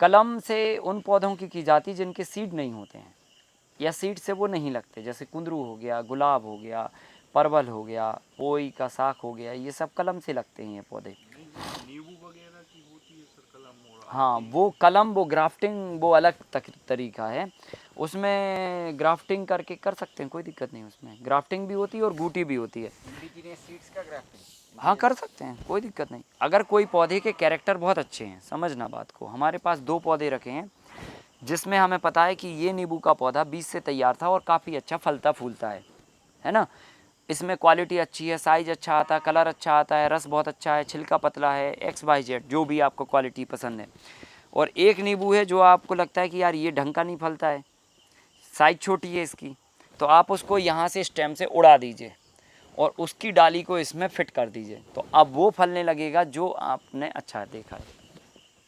कलम से उन पौधों की जाती जिनके सीड नहीं होते हैं या सीड से वो नहीं लगते, जैसे कुंदरू हो गया, गुलाब हो गया, परवल हो गया, पोई का साग हो गया, ये सब कलम से लगते हैं ये पौधे। नींबू वगैरह की होती है सर कलम? और हाँ, वो कलम, वो ग्राफ्टिंग, वो अलग तरीका है, उसमें ग्राफ्टिंग करके कर सकते हैं, कोई दिक्कत नहीं, उसमें ग्राफ्टिंग भी होती है और गूटी भी होती है। इंडिजिनियस सीड्स का ग्राफ्टिंग? हाँ, कर सकते हैं, कोई दिक्कत नहीं। अगर कोई पौधे के कैरेक्टर बहुत अच्छे हैं, समझना बात को, हमारे पास 2 पौधे रखे हैं जिसमें हमें पता है कि ये नींबू का पौधा बीज से तैयार था और काफ़ी अच्छा फलता फूलता है ना। इसमें क्वालिटी अच्छी है, साइज़ अच्छा आता है, कलर अच्छा आता है, रस बहुत अच्छा है, छिलका पतला है, XYZ जो भी आपको क्वालिटी पसंद है। और एक नींबू है जो आपको लगता है कि यार ये ढंग का नहीं फलता है, साइज़ छोटी है इसकी, तो आप उसको यहाँ से स्टेम से उड़ा दीजिए और उसकी डाली को इसमें फिट कर दीजिए, तो अब वो फलने लगेगा जो आपने अच्छा देखा है।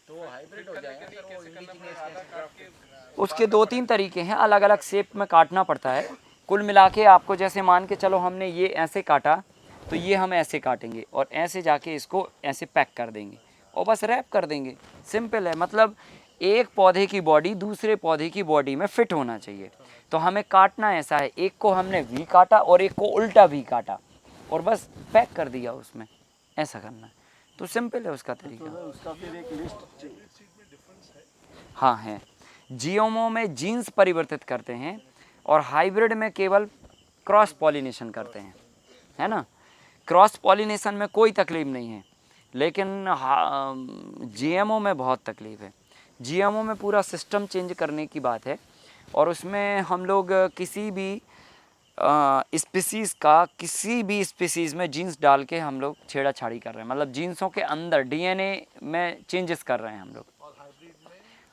तो वो हाइब्रिड हो जाएगा सर, वो इंडिजिनियस कैसे? उसके 2-3 तरीके हैं, अलग अलग शेप में काटना पड़ता है। कुल मिला के आपको जैसे मान के चलो हमने ये ऐसे काटा, तो ये हम ऐसे काटेंगे और ऐसे जाके इसको ऐसे पैक कर देंगे और बस रैप कर देंगे। सिंपल है, मतलब एक पौधे की बॉडी दूसरे पौधे की बॉडी में फिट होना चाहिए। तो हमें काटना ऐसा है, एक को हमने वी काटा और एक को उल्टा वी काटा और बस पैक कर दिया उसमें, ऐसा करना है। तो सिंपल है उसका तरीका। उसका फिर एक लिस्ट। हाँ है, जीएमओ में जीन्स परिवर्तित करते हैं और हाइब्रिड में केवल क्रॉस पॉलिनेशन करते हैं, है ना। क्रॉस पॉलिनेशन में कोई तकलीफ नहीं है, लेकिन जीएमओ में बहुत तकलीफ है। जीएमओ में पूरा सिस्टम चेंज करने की बात है और उसमें हम लोग किसी भी स्पीसीज़ का किसी भी स्पीसीज़ में जीन्स डाल के हम लोग छेड़ाछाड़ी कर रहे हैं, मतलब जीन्सों के अंदर डीएनए में चेंजेस कर रहे हैं हम लोग।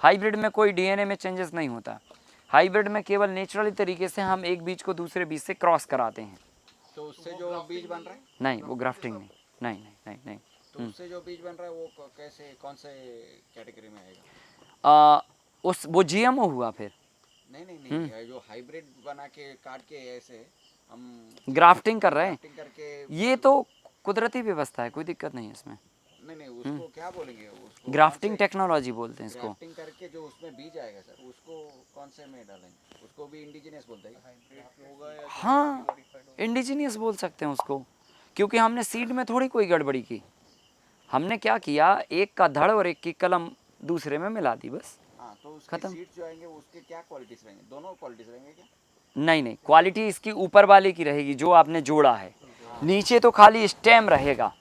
हाइब्रिड में कोई डीएनए में चेंजेस नहीं होता। हाइब्रिड में केवल नेचुरली तरीके से हम एक बीज को दूसरे बीज से क्रॉस कराते हैं। तो उससे जो बीज बन रहा है? नहीं, वो ग्राफ्टिंग नहीं, नहीं नहीं नहीं नहीं। तो उससे जो बीज बन रहा है वो कैसे, कौन से कैटेगरी में आएगा? वो जीएमओ हुआ फिर। नहीं नहीं नहीं, जो हाइब्रिड बना के काट के ऐसे हम ग्राफ्टिंग कर रहे हैं, ग्राफ्टिंग करके, ये तो कुदरती व्यवस्था है, कोई दिक्कत नहीं है इसमें। नहीं नहीं उसको क्या बोलेंगे? उसको ग्राफ्टिंग टेक्नोलॉजी बोलते हैं इसको। ग्राफ्टिंग करके जो उसमें बीज आएगा सर, उसको कौन से में डालेंगे? उसको भी इंडिजिनियस बोलते हैं? हाँ, इंडिजीनियस बोल सकते हैं उसको, क्योंकि हमने सीड में थोड़ी कोई गड़बड़ी की। हमने क्या किया, एक का धड़ और एक की कलम दूसरे में मिला दी, बस हाँ, तो उसके खत्म। सीड्स जो आएंगे उसके क्या क्वालिटीज रहेंगे? दोनों क्वालिटीज रहेंगे क्या? नहीं नहीं, क्वालिटी इसकी ऊपर वाले की रहेगी जो आपने जोड़ा है, नीचे तो खाली स्टेम रहेगा।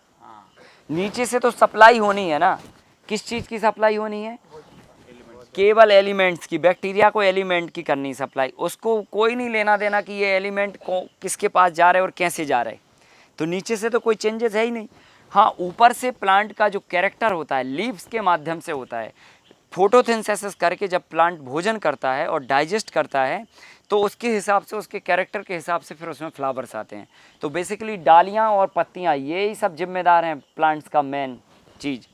नीचे से तो सप्लाई होनी है ना, किस चीज़ की सप्लाई होनी है? केवल एलिमेंट्स की, बैक्टीरिया को एलिमेंट की करनी सप्लाई, उसको कोई नहीं लेना देना कि ये एलिमेंट को किसके पास जा रहे और कैसे जा रहे। तो नीचे से तो कोई चेंजेस है ही नहीं। हाँ, ऊपर से प्लांट का जो कैरेक्टर होता है लीव्स के माध्यम से होता है, फोटोसिंथेसिस करके जब प्लांट भोजन करता है और डाइजेस्ट करता है तो उसके हिसाब से, उसके कैरेक्टर के हिसाब से फिर उसमें फ्लावर्स आते हैं। तो बेसिकली डालियाँ और पत्तियाँ यही सब जिम्मेदार हैं प्लांट्स का, मेन चीज़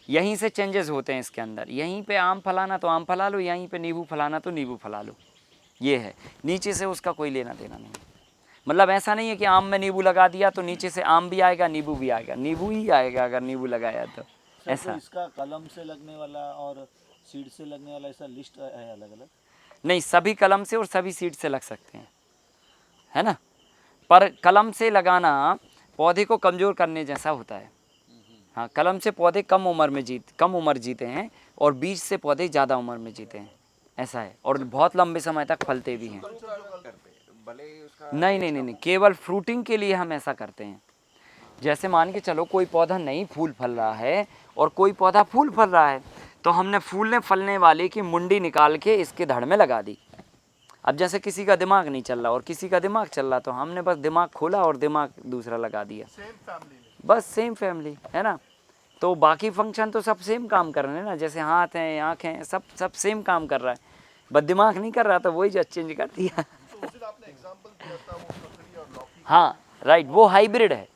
यहीं से चेंजेस होते हैं इसके अंदर। यहीं पे आम फलाना तो आम फला लो, यहीं पे नींबू फलाना तो नींबू फला लो, ये है। नीचे से उसका कोई लेना देना नहीं, मतलब ऐसा नहीं है कि आम में नींबू लगा दिया तो नीचे से आम भी आएगा नींबू भी आएगा, नींबू ही आएगा अगर नींबू लगाया तो ऐसा। तो इसका कलम से लगने वाला और सीड से लगने वाला ऐसा लिस्ट है अलग अलग? नहीं, सभी कलम से और सभी सीड से लग सकते हैं, है ना। पर कलम से लगाना पौधे को कमज़ोर करने जैसा होता है। हाँ, कलम से पौधे कम उम्र जीते हैं और बीज से पौधे ज़्यादा उम्र में जीते हैं, ऐसा है, और बहुत लंबे समय तक फलते भी हैं। नहीं नहीं नहीं नहीं, केवल फ्रूटिंग के लिए हम ऐसा करते हैं। जैसे मान के चलो कोई पौधा नहीं फूल फल रहा है और कोई पौधा फूल फल रहा है, तो हमने फूलने फलने वाले की मुंडी निकाल के इसके धड़ में लगा दी। अब जैसे किसी का दिमाग नहीं चल रहा और किसी का दिमाग चल रहा, तो हमने बस दिमाग खोला और दिमाग दूसरा लगा दिया, बस सेम फैमिली है ना। तो बाकी फंक्शन तो सब सेम काम कर रहे हैं ना, जैसे हाथ हैं, आँख हैं, सब सेम काम कर रहा है, बस दिमाग नहीं कर रहा, तो वही जो चेंज कर दिया। हाँ राइट, वो हाइब्रिड है,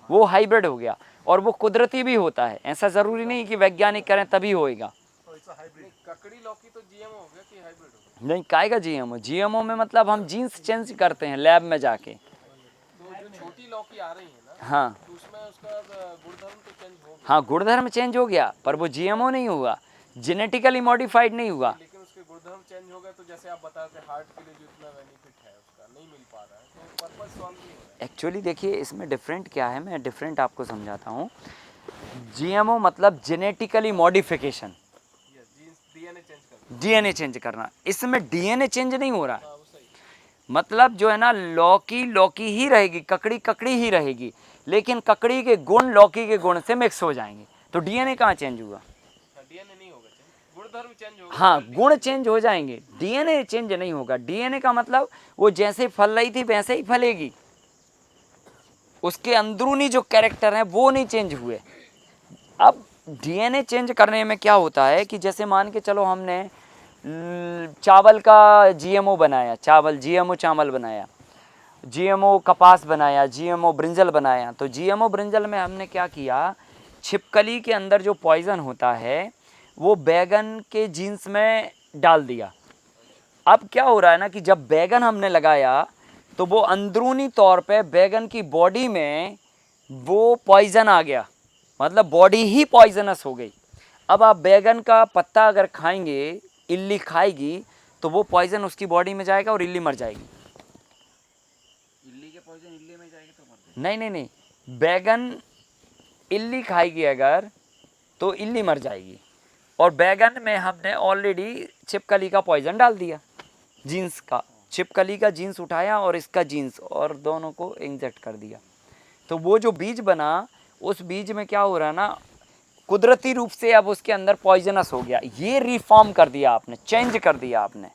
वो हाइब्रिड हो गया और वो कुदरती भी होता है, ऐसा ज़रूरी नहीं कि वैज्ञानिक करें तभी होएगा। ककड़ी लौकी तो जीएमओ हो गया कि हाइब्रिड हो गया? नहीं, काएगा जीएमओ? जीएमओ में मतलब हम जीन्स चेंज करते हैं लैब में जाके। तो जो छोटी लौकी आ रही है ना, हाँ तो उसमें उसका गुणधर्म तो चेंज हो गया। हाँ, गुणधर्म चेंज हो गया, पर वो जीएमओ नहीं हुआ। जेनेटिकली मॉडिफाइड नहीं हुआ। लेकिन उसके गुणधर्म चेंज हो गए तो जैसे आप बता रहे थे हार्ट के लिए जो इतना बेनिफिट है उसका नहीं मिल पा रहा है, तो पर्पस सॉल्व नहीं हो रहा है। एक्चुअली देखिए इसमें डिफरेंट क्या है, मैं डिफरेंट आपको समझाता हूँ। जीएमओ मतलब जेनेटिकली मॉडिफिकेशन, डीएनए चेंज कर डीएनए चेंज करना। इसमें डीएनए चेंज नहीं हो रहा है, वो सही मतलब जो है ना लौकी लौकी ही रहेगी, ककड़ी ककड़ी ही रहेगी, लेकिन ककड़ी के गुण लौकी के गुण से मिक्स हो जाएंगे, तो डीएनए कहाँ चेंज हुआ? डीएनए नहीं होगा चेंज, गुणधर्म चेंज होगा। हाँ, गुण चेंज हो जाएंगे, डीएनए चेंज नहीं होगा। डीएनए का मतलब वो जैसे फल रही थी वैसे ही फलेगी, उसके अंदरूनी जो कैरेक्टर हैं वो नहीं चेंज हुए। अब डीएनए चेंज करने में क्या होता है कि जैसे मान के चलो हमने चावल का जीएमओ बनाया, चावल जीएमओ चावल बनाया, जीएमओ कपास बनाया, जीएमओ ब्रिंजल बनाया, तो जीएमओ ब्रिंजल में हमने क्या किया, छिपकली के अंदर जो पॉइजन होता है वो बैगन के जीन्स में डाल दिया। अब क्या हो रहा है ना कि जब बैगन हमने लगाया तो वो अंदरूनी तौर पे बैगन की बॉडी में वो पॉइजन आ गया, मतलब बॉडी ही पॉइजनस हो गई। अब आप बैगन का पत्ता अगर खाएंगे, इल्ली खाएगी तो वो पॉइजन उसकी बॉडी में जाएगा और इल्ली मर जाएगी। इल्ली के पॉइजन इल्ली में जाएगी तो मर नहीं नहीं नहीं, बैगन इल्ली खाएगी अगर तो इल्ली मर जाएगी, और बैगन में हमने ऑलरेडी छिपकली का पॉइजन डाल दिया, जीन्स का, छिपकली का जीन्स उठाया और इसका जीन्स और दोनों को इंजेक्ट कर दिया, तो वो जो बीज बना उस बीज में क्या हो रहा है ना, कुदरती रूप से अब उसके अंदर पॉइजनस हो गया। ये रिफॉर्म कर दिया आपने, चेंज कर दिया आपने,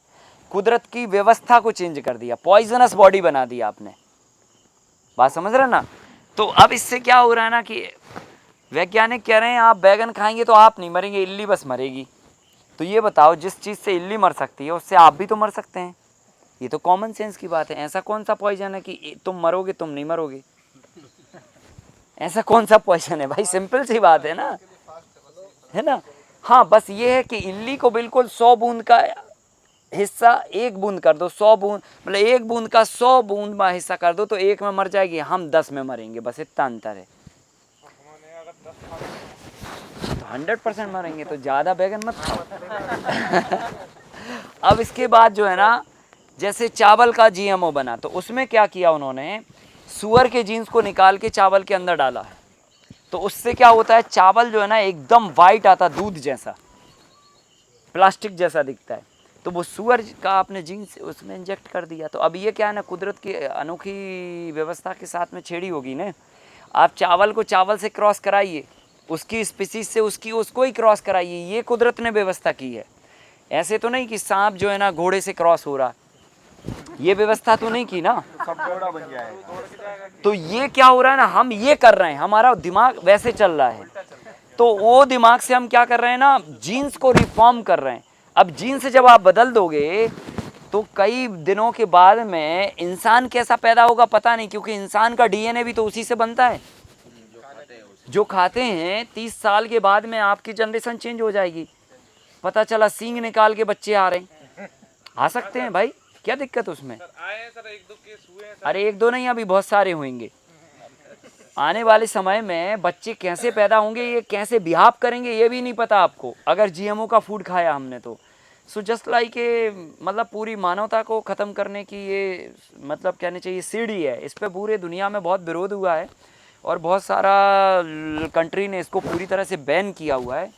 कुदरत की व्यवस्था को चेंज कर दिया, पॉइजनस बॉडी बना दिया आपने। बात समझ रहे ना? तो अब इससे क्या हो रहा है ना कि वैज्ञानिक कह रहे हैं आप बैगन खाएंगे तो आप नहीं मरेंगे, इल्ली बस मरेगी। तो ये बताओ, जिस चीज़ से इल्ली मर सकती है उससे आप भी तो मर सकते हैं। ये तो कॉमन सेंस की बात है। ऐसा कौन सा पॉइजन है कि तुम मरोगे तुम नहीं मरोगे? ऐसा कौन सा पॉइजन है भाई? सिंपल सी बात है ना, है ना? हाँ, बस ये है कि इल्ली को बिल्कुल 100 बूंद का हिस्सा 1 बूंद कर दो, 100 बूंद मतलब 1 बूंद का 100 बूंद में हिस्सा कर दो तो 1 में मर जाएगी, हम 10 में मरेंगे, बस इतना अंतर है। तो 100% मरेंगे, तो ज़्यादा बैगन मत खाओ। अब इसके बाद जो है ना, जैसे चावल का जीएमओ बना तो उसमें क्या किया उन्होंने, सुअर के जीन्स को निकाल के चावल के अंदर डाला है, तो उससे क्या होता है, चावल जो है ना एकदम वाइट आता, दूध जैसा, प्लास्टिक जैसा दिखता है, तो वो सुअर का आपने जीन्स उसमें इंजेक्ट कर दिया। तो अब ये क्या है ना, कुदरत की अनोखी व्यवस्था के साथ में छेड़ी होगी ना। आप चावल को चावल से क्रॉस कराइए, उसकी स्पीसीज से उसको ही क्रॉस कराइए, ये कुदरत ने व्यवस्था की है। ऐसे तो नहीं कि सांप जो है ना घोड़े से क्रॉस हो रहा, ये व्यवस्था तो नहीं की ना। सब जोड़ा बन जाएगा। तो ये क्या हो रहा है ना, हम ये कर रहे हैं, हमारा दिमाग वैसे चल रहा है, तो वो दिमाग से हम क्या कर रहे हैं ना, जीन्स को रिफॉर्म कर रहे हैं। अब जीन्स जब आप बदल दोगे तो कई दिनों के बाद में इंसान कैसा पैदा होगा पता नहीं, क्योंकि इंसान का डीएनए भी तो उसी से बनता है जो खाते हैं। 30 साल के बाद में आपकी जनरेशन चेंज हो जाएगी, पता चला सींग निकाल के बच्चे आ रहे हैं, आ सकते हैं भाई, क्या दिक्कत उसमें? आए हैं सर, 1-2 केस हुए हैं। अरे 1-2 नहीं, अभी बहुत सारे होंगे। आने वाले समय में बच्चे कैसे पैदा होंगे, ये कैसे बिहेव करेंगे, ये भी नहीं पता आपको, अगर जीएमओ का फूड खाया हमने तो। सो जस्ट लाइक मतलब पूरी मानवता को ख़त्म करने की ये मतलब कहने चाहिए सीढ़ी है। इस पर पूरे दुनिया में बहुत विरोध हुआ है और बहुत सारा कंट्री ने इसको पूरी तरह से बैन किया हुआ है।